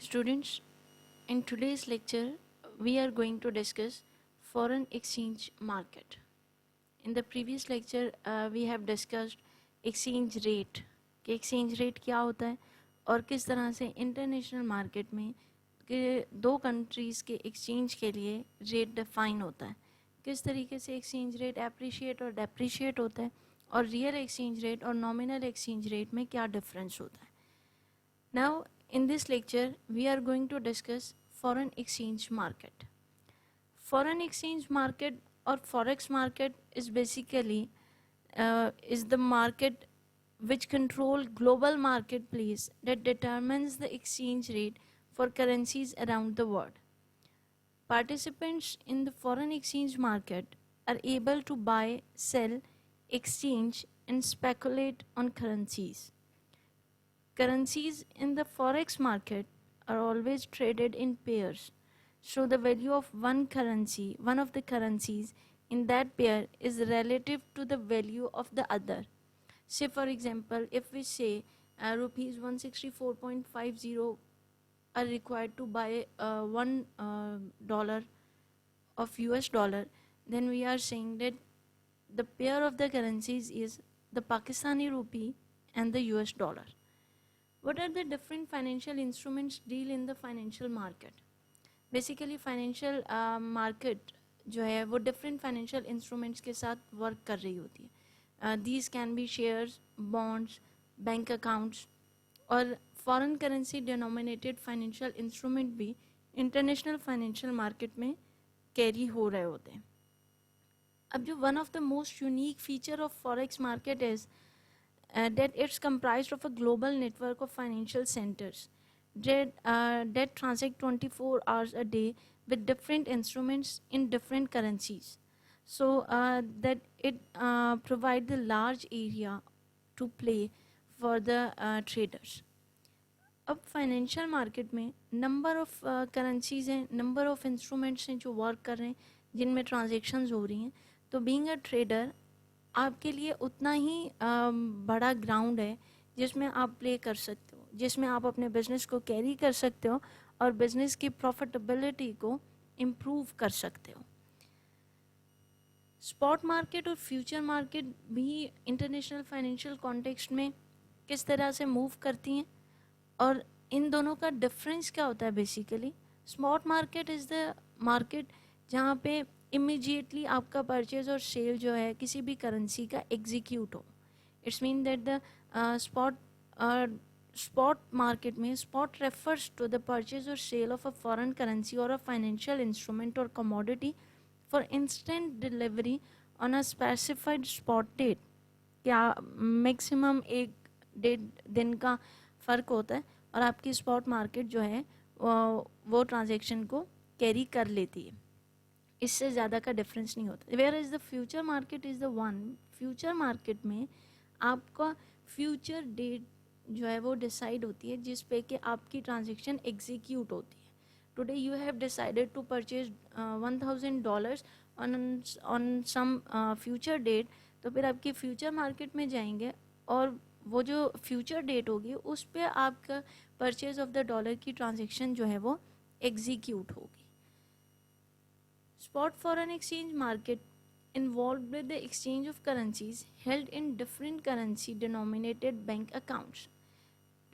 Students, in today's lecture, we are going to discuss foreign exchange market. In the previous lecture, we have discussed exchange rate कि exchange rate क्या होता है और किस तरह से इंटरनेशनल मार्केट में कि दो कंट्रीज़ के एक्सचेंज के लिए रेट डिफाइन होता है, किस तरीके से एक्सचेंज रेट एप्रिशिएट और डेप्रिशिएट होता है और रियल एक्सचेंज रेट और नॉमिनल एक्सचेंज रेट में क्या डिफरेंस होता है. Now, in this lecture, we are going to discuss foreign exchange market. Foreign exchange market or forex market is basically is the market which control global marketplace that determines the exchange rate for currencies around the world. Participants in the foreign exchange market are able to buy, sell, exchange, and speculate on currencies. Currencies in the forex market are always traded in pairs, so the value of one of the currencies in that pair is relative to the value of the other. Say for example, if we say rupees 164.50 are required to buy $1 of US dollar, then we are saying that the pair of the currencies is the Pakistani rupee and the US dollar. What are the different financial instruments deal in the financial market? Basically financial market जो है वो different financial instruments के साथ work कर रही होती है. These can be shares, bonds, bank accounts और foreign currency denominated financial instrument भी international financial market में carry हो रहे होते हैं. अब जो one of the most unique feature of forex market is that it's comprised of a global network of financial centers that transact 24 hours a day with different instruments in different currencies. So that it provides a large area to play for the traders. अब financial market में number of currencies हैं, number of instruments हैं जो work कर रहे हैं, जिनमें transactions हो रही हैं. तो बीइंग अ ट्रेडर आपके लिए उतना ही बड़ा ग्राउंड है जिसमें आप प्ले कर सकते हो, जिसमें आप अपने बिजनेस को कैरी कर सकते हो और बिजनेस की प्रॉफिटेबिलिटी को इम्प्रूव कर सकते हो. स्पॉट मार्केट और फ्यूचर मार्केट भी इंटरनेशनल फाइनेंशियल कॉन्टेक्स्ट में किस तरह से मूव करती हैं और इन दोनों का डिफरेंस क्या होता है. Basically spot market is the market जहाँ पे इमीडिएटली आपका परचेज और सेल जो है किसी भी करेंसी का एग्जीक्यूट हो. It's mean that the spot market में spot refers to the purchase और sale of a foreign currency और अ फाइनेंशियल इंस्ट्रूमेंट और commodity for instant delivery on a specified spot date. क्या मैक्सिमम एक डेढ़ दिन का फ़र्क होता है और आपकी स्पॉट मार्केट जो है वो ट्रांजेक्शन को कैरी कर लेती है. इससे ज़्यादा का डिफरेंस नहीं होता. Where is the future market is the one. Future market में आपका फ्यूचर डेट जो है वो डिसाइड होती है जिस पे कि आपकी ट्रांजेक्शन एग्जीक्यूट होती है. Today you have decided to purchase $1,000 on some future date. तो फिर आपकी फ्यूचर मार्केट में जाएंगे और वो जो फ्यूचर डेट होगी उस पे आपका परचेज ऑफ द डॉलर की ट्रांजेक्शन जो है वो एग्जीक्यूट होगी. Spot foreign exchange market involved with the exchange of currencies held in different currency denominated bank accounts.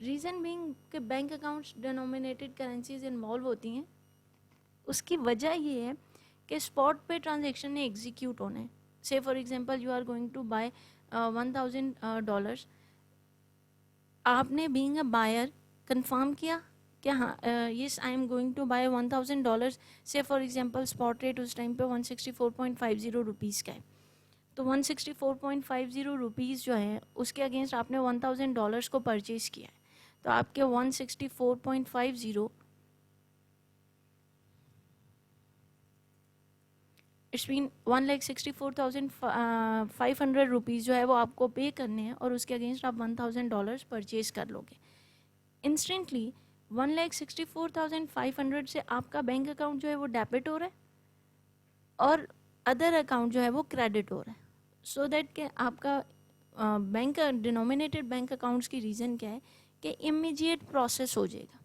Reason being कि bank accounts denominated currencies involve होती हैं, उसकी वजह ये है कि स्पॉट पे ट्रांजेक्शन ने एग्जीक्यूट होना है. Say for example you are going to buy $1,000. आपने बीइंग अ बायर कंफर्म किया कि हाँ yes I am going to buy $1,000. Say for example spot rate उस टाइम पे 164.50 रुपीज़ का है. तो 164.50 रुपीज़ जो है उसके अगेंस्ट आपने $1,000 को परचेज़ किया है. तो आपके 164.50 इट्स मीन 1,64,500 रुपीज़ जो है वो आपको पे करने हैं और उसके अगेंस्ट आप $1,000 परचेज़ कर लोगे. इंस्टेंटली 1,64,500 से आपका बैंक अकाउंट जो है वो डेबिट हो रहा है और अदर अकाउंट जो है वो क्रेडिट हो रहा है. सो दैट कि आपका बैंक डिनोमिनेटेड बैंक अकाउंट्स की रीज़न क्या है कि इमीडिएट प्रोसेस हो जाएगा.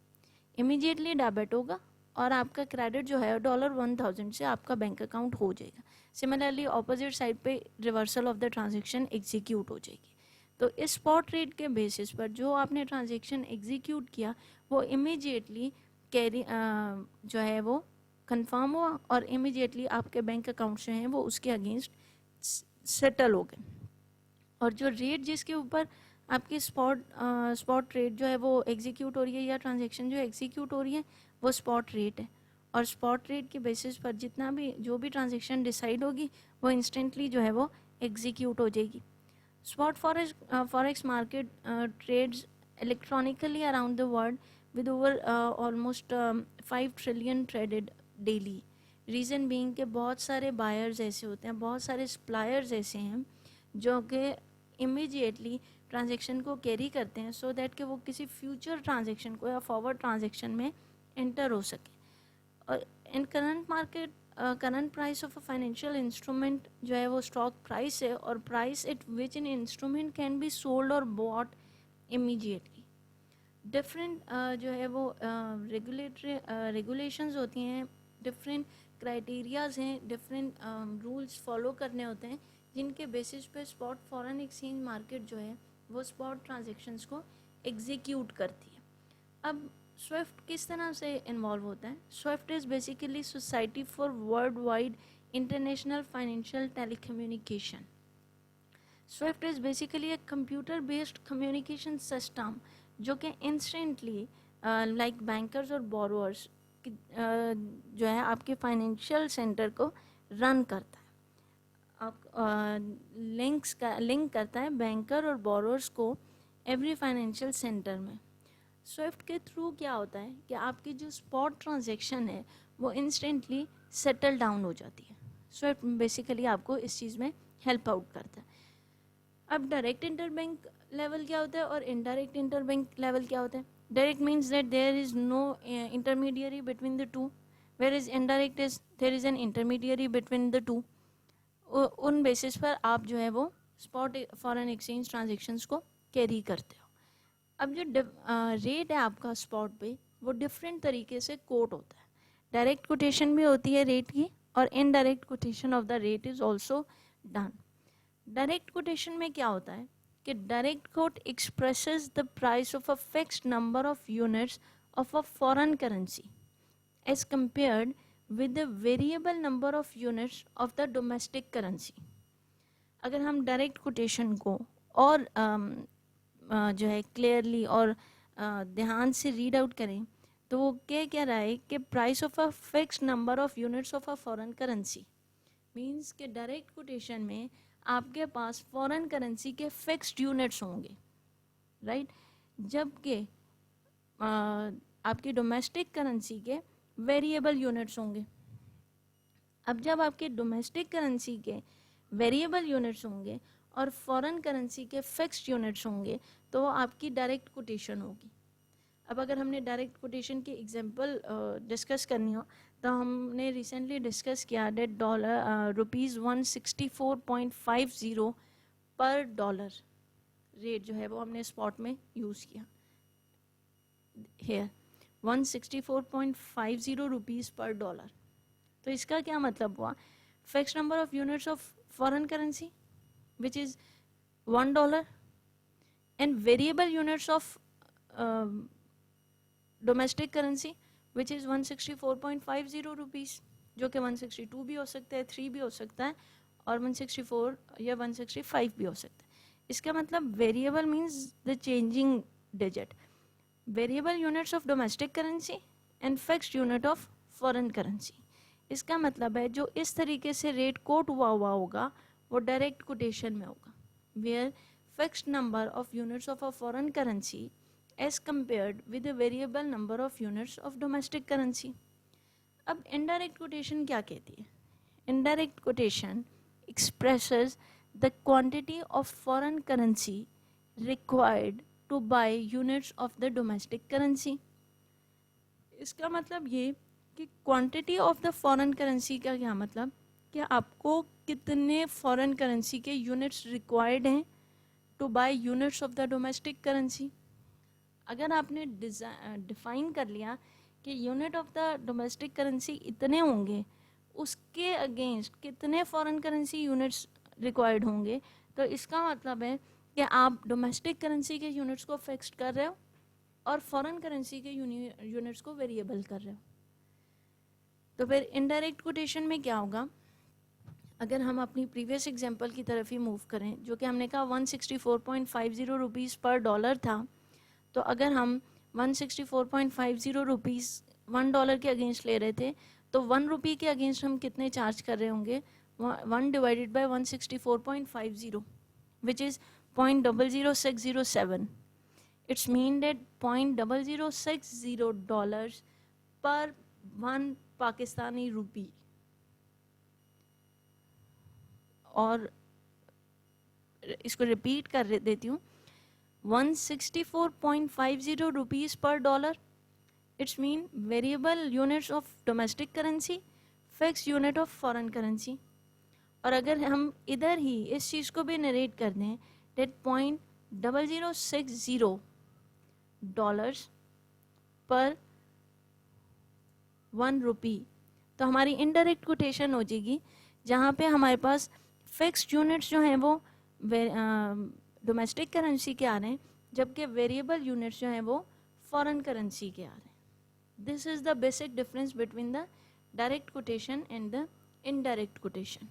इमीडिएटली डेबिट होगा और आपका क्रेडिट जो है $1000 से आपका बैंक अकाउंट हो जाएगा। सिमिलरली ऑपोजिट साइड पे reversal of the transaction execute हो जाएगी। तो इस स्पॉट रेट के बेसिस पर जो आपने ट्रांजेक्शन एग्जीक्यूट किया वो इमीडिएटली कैरी जो है वो कंफर्म हुआ और इमीडिएटली आपके बैंक अकाउंट जो हैं वो उसके अगेंस्ट सेटल हो गए। और जो रेट जिसके ऊपर आपकी स्पॉट रेट जो है वो एग्जीक्यूट हो रही है या ट्रांजेक्शन जो एग्जीक्यूट हो रही है वो स्पॉट रेट है। और स्पॉट रेट के बेसिस पर जितना भी जो भी ट्रांजेक्शन डिसाइड होगी वो इंस्टेंटली जो है वो एग्जीक्यूट हो जाएगी। Spot forex market trades electronically around the world with over almost 5 trillion traded daily. Reason being के बहुत सारे बायर्स ऐसे होते हैं, बहुत सारे सप्लायर्स ऐसे हैं जो कि इमीडिएटली ट्रांजेक्शन को कैरी करते हैं सो दैट कि वो किसी फ्यूचर ट्रांजेक्शन को या फॉरवर्ड ट्रांजेक्शन में एंटर हो सके। और in current market current price of a financial instrument जो है वो स्टॉक प्राइस है और price at which in instrument can be sold और बॉट इमीडिएटली। डिफरेंट जो है वो रेगुलेशंस होती हैं, डिफरेंट क्राइटेरियाज हैं, डिफरेंट रूल्स फॉलो करने होते हैं जिनके बेसिस पे स्पॉट फॉरेन एक्सचेंज मार्केट जो है वो स्पॉट ट्रांजेक्शन्स को एग्जीक्यूट करती है। अब स्विफ्ट किस तरह से इन्वॉल्व होता है? Swift is basically society for world wide international financial telecommunication. Swift is basically एक कंप्यूटर बेस्ड कम्युनिकेशन सिस्टम जो कि इंस्टेंटली लाइक बैंकर्स और बोरोअर्स जो है आपके फाइनेंशियल सेंटर को रन करता है। आप लिंक करता है बैंकर और बोरोअर्स को एवरी फाइनेंशियल सेंटर में। स्विफ्ट के थ्रू क्या होता है कि आपकी जो स्पॉट ट्रांजैक्शन है वो इंस्टेंटली सेटल डाउन हो जाती है। स्विफ्ट बेसिकली आपको इस चीज़ में हेल्प आउट करता है। अब डायरेक्ट इंटरबैंक लेवल क्या होता है और इनडायरेक्ट इंटरबैंक लेवल क्या होता है? Direct means that there is no intermediary between the two, where is indirect is there is an intermediary between the two. उन बेसिस पर आप जो है वो स्पॉट फॉरेन एक्सचेंज ट्रांजेक्शन्स को कैरी करते हो। अब जो रेट है आपका स्पॉट पे वो डिफरेंट तरीके से कोट होता है। डायरेक्ट कोटेशन भी होती है रेट की और indirect quotation of the rate is also done. Direct quotation में क्या होता है कि direct quote expresses the price of a fixed number of units of a foreign currency as compared with the variable number of units of the domestic currency। अगर हम direct quotation को और जो है क्लियरली और ध्यान से रीड आउट करें तो वो क्या रहा है कि price of a fixed number of units of a foreign currency means के डायरेक्ट कोटेशन में आपके पास फॉरेन करेंसी के फिक्स्ड यूनिट्स होंगे, राइट, जबकि आपकी डोमेस्टिक करेंसी के वेरिएबल यूनिट्स होंगे। अब जब आपके डोमेस्टिक करेंसी के वेरिएबल यूनिट्स होंगे और फॉरेन करेंसी के फिक्स्ड यूनिट्स होंगे तो वो आपकी डायरेक्ट कोटेशन होगी। अब अगर हमने डायरेक्ट कोटेशन की एग्जांपल डिस्कस करनी हो तो हमने रिसेंटली डिस्कस किया डेट $164.50 पर डॉलर रेट जो है वो हमने स्पॉट में यूज़ किया। Hair 164.50 rupees per dollar. तो इसका क्या मतलब हुआ? Fixed number of units of foreign currency which is $1 and variable units of domestic currency which is 164.50 rupees, जो कि 162 भी हो सकता है, 3 भी हो सकता है और 164 या 165 भी हो सकता है। इसका मतलब variable means the changing digit, variable units of domestic currency and fixed unit of foreign currency. इसका मतलब है जो इस तरीके से रेट कोट हुआ होगा वो डायरेक्ट कोटेशन में होगा, where fixed number of units of a foreign currency as compared with the variable number of units of domestic currency. अब इनडायरेक्ट कोटेशन क्या कहती है? Indirect quotation expresses the quantity of foreign currency required to buy units of the domestic currency. इसका मतलब ये कि quantity of the foreign currency का क्या मतलब कि आपको कितने फॉरेन करेंसी के यूनिट्स रिक्वायर्ड हैं to buy units of the domestic currency. अगर आपने डिफाइन कर लिया कि unit of the domestic currency इतने होंगे, उसके अगेंस्ट कितने फॉरेन करेंसी यूनिट्स रिक्वायर्ड होंगे, तो इसका मतलब है कि आप डोमेस्टिक करेंसी के यूनिट्स को फिक्स्ड कर रहे हो और फॉरेन करेंसी के यूनिट्स को वेरिएबल कर रहे हो। तो फिर इनडायरेक्ट कोटेशन में क्या होगा, अगर हम अपनी प्रीवियस एग्जांपल की तरफ ही मूव करें, जो कि हमने कहा 164.50 रुपीज़ पर डॉलर था, तो अगर हम 164.50 रुपीज़ $1 के अगेंस्ट ले रहे थे, तो 1 रुपये के अगेंस्ट हम कितने चार्ज कर रहे होंगे, 1 divided by 164.50, which is 0.00607. It's mean that $0.0060 per 1 Pakistani rupee. और इसको रिपीट कर देती हूँ, 164.50 rupees per dollar, it's mean variable units of domestic currency, fix unit of foreign currency. और अगर हम इधर ही इस चीज़ को भी नरेट कर दें, डेट $0.0060 पर 1 रुपी, तो हमारी इनडायरेक्ट कोटेशन हो जाएगी, जहाँ पे हमारे पास फिक्स्ड यूनिट्स जो हैं वो डोमेस्टिक करेंसी के आ रहे हैं, जबकि वेरिएबल यूनिट्स जो हैं वो फॉरेन करेंसी के आ रहे हैं। This is the basic difference between the direct quotation and the indirect quotation.